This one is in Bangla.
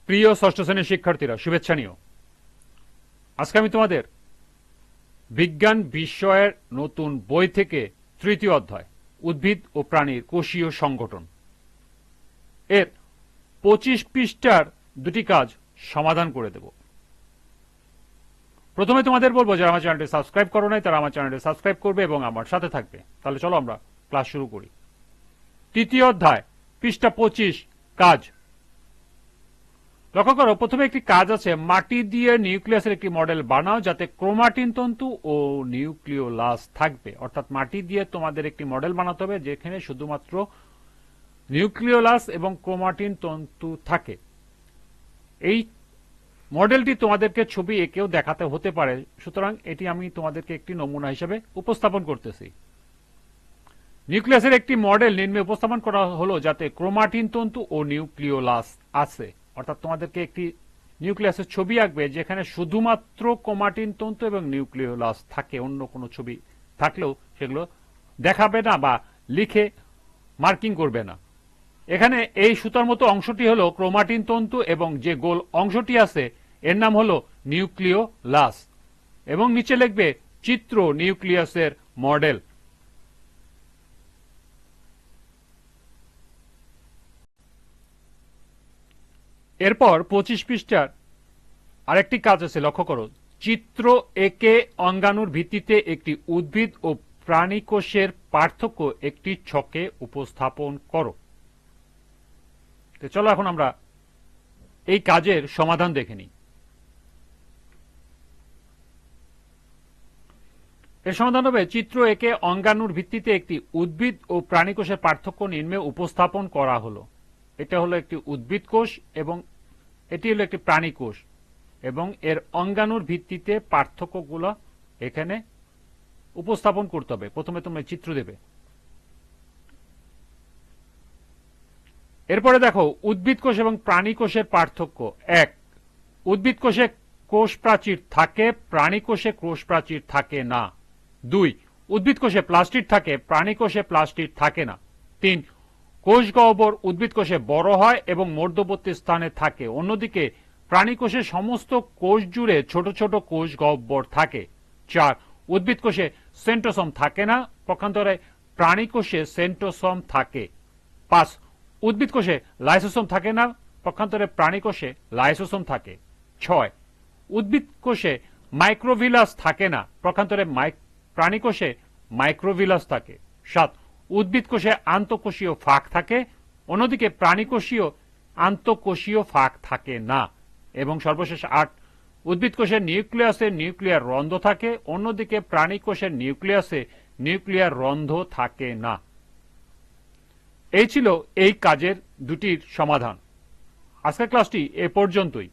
প্রিয় ষষ্ঠ শ্রেণীর শিক্ষার্থীরা, শুভেচ্ছা নিও। আজকে আমি তোমাদের বিজ্ঞান বিষয়ের নতুন বই থেকে তৃতীয় অধ্যায় উদ্ভিদ ও প্রাণীর কোষীয় সংগঠন এর 25 পৃষ্ঠার দুটি কাজ সমাধান করে দেব। প্রথমে তোমাদের বলবো, যারা আমার চ্যানেলটি সাবস্ক্রাইব করো নাই তারা আমার চ্যানেলটি সাবস্ক্রাইব করবে এবং আমার সাথে থাকবে। তাহলে চলো আমরা ক্লাস শুরু করি। তৃতীয় অধ্যায়, পৃষ্ঠা 25, কাজ। লক্ষ্য করো, প্রথমে একটি কাজ আছে, মাটি দিয়ে নিউক্লিয়াসের একটি মডেল বানাও যাতে ক্রোমাটিন তন্তু ও নিউক্লিওলাস থাকবে। অর্থাৎ মাটি দিয়ে তোমাদের একটি মডেল বানাতে হবে যেখানে শুধুমাত্র নিউক্লিওলাস এবং ক্রোমাটিন তন্তু থাকে। এই মডেলটি তোমাদেরকে ছবি এঁকেও দেখাতে হতে পারে, সুতরাং এটি আমি তোমাদেরকে একটি নমুনা হিসেবে উপস্থাপন করতেছি। নিউক্লিয়াসের একটি মডেল নিম্নে উপস্থাপন করা হলো যাতে ক্রোমাটিন তন্তু ও নিউক্লিওলাস আছে। অর্থাৎ তোমাদেরকে একটি নিউক্লিয়াসের ছবি আঁকবে যেখানে শুধুমাত্র ক্রোমাটিন তন্তু এবং নিউক্লিওলাস থাকে, অন্য কোনো ছবি থাকলেও সেগুলো দেখাবে না বা লিখে মার্কিং করবে না। এখানে এই সুতার মতো অংশটি হলো ক্রোমাটিন তন্তু এবং যে গোল অংশটি আছে এর নাম হলো নিউক্লিওলাস, এবং নিচে লিখবে চিত্র নিউক্লিয়াসের মডেল। এরপর 25 পৃষ্ঠার আরেকটি কাজ আছে, লক্ষ্য করো, চিত্র একে অঙ্গাণুর ভিত্তিতে একটি উদ্ভিদ ও প্রাণী কোষের পার্থক্য একটি ছকে উপস্থাপন করো। তো চলো এখন আমরা এই কাজের সমাধান দেখে নিই। এর সমাধান হবে, চিত্র একে অঙ্গাণুর ভিত্তিতে একটি উদ্ভিদ ও প্রাণী কোষের পার্থক্য নিম্নে উপস্থাপন করা হলো। এটা হলো একটি উদ্ভিদ কোষ এবং এটি হলো একটি প্রাণী কোষ, এবং এর অঙ্গাণুর ভিত্তিতে পার্থক্যগুলো এখানে উপস্থাপন করতে হবে। প্রথমে তোমরা চিত্র দেবে। এরপরে দেখো, উদ্ভিদ কোষ এবং প্রাণী কোষের পার্থক্য। 1, উদ্ভিদ কোষে কোষ প্রাচীর থাকে, প্রাণী কোষে কোষ প্রাচীর থাকে না। 2, উদ্ভিদ কোষে প্লাস্টিড থাকে, প্রাণী কোষে প্লাস্টিড থাকে না। 3, কোষ গহ্বর উদ্ভিদ কোষে বড় হয় এবং মধ্যবর্তী স্থানে থাকে, অন্যদিকে প্রাণী কোষে সমস্ত কোষ জুড়ে ছোট ছোট কোষ গহ্বর থাকে। 4, উদ্ভিদ কোষে সেন্ট্রোসোম থাকে না, পক্ষান্তরে প্রাণী কোষে সেন্ট্রোসোম থাকে। 5, উদ্ভিদ কোষে লাইসোসোম থাকে না, পক্ষান্তরে প্রাণী কোষে লাইসোসোম থাকে। 6, উদ্ভিদ কোষে মাইক্রোভিলাস থাকে না, পক্ষান্তরে প্রাণী কোষে মাইক্রোভিলাস থাকে। 7, উদ্ভিদ কোষে আন্তঃকোষীয় ফাঁক থাকে, অন্যদিকে প্রাণী কোষীয় আন্তঃকোষীয় ফাঁক থাকে না। এবং সর্বশেষ 8, উদ্ভিদ কোষের নিউক্লিয়াসে নিউক্লিয়ার রন্ধ্র থাকে, অন্যদিকে প্রাণী কোষের নিউক্লিয়াসে নিউক্লিয়ার রন্ধ্র থাকে না। এই ছিল এই কাজের দুটির সমাধান। আজকের ক্লাসটি এ পর্যন্তই।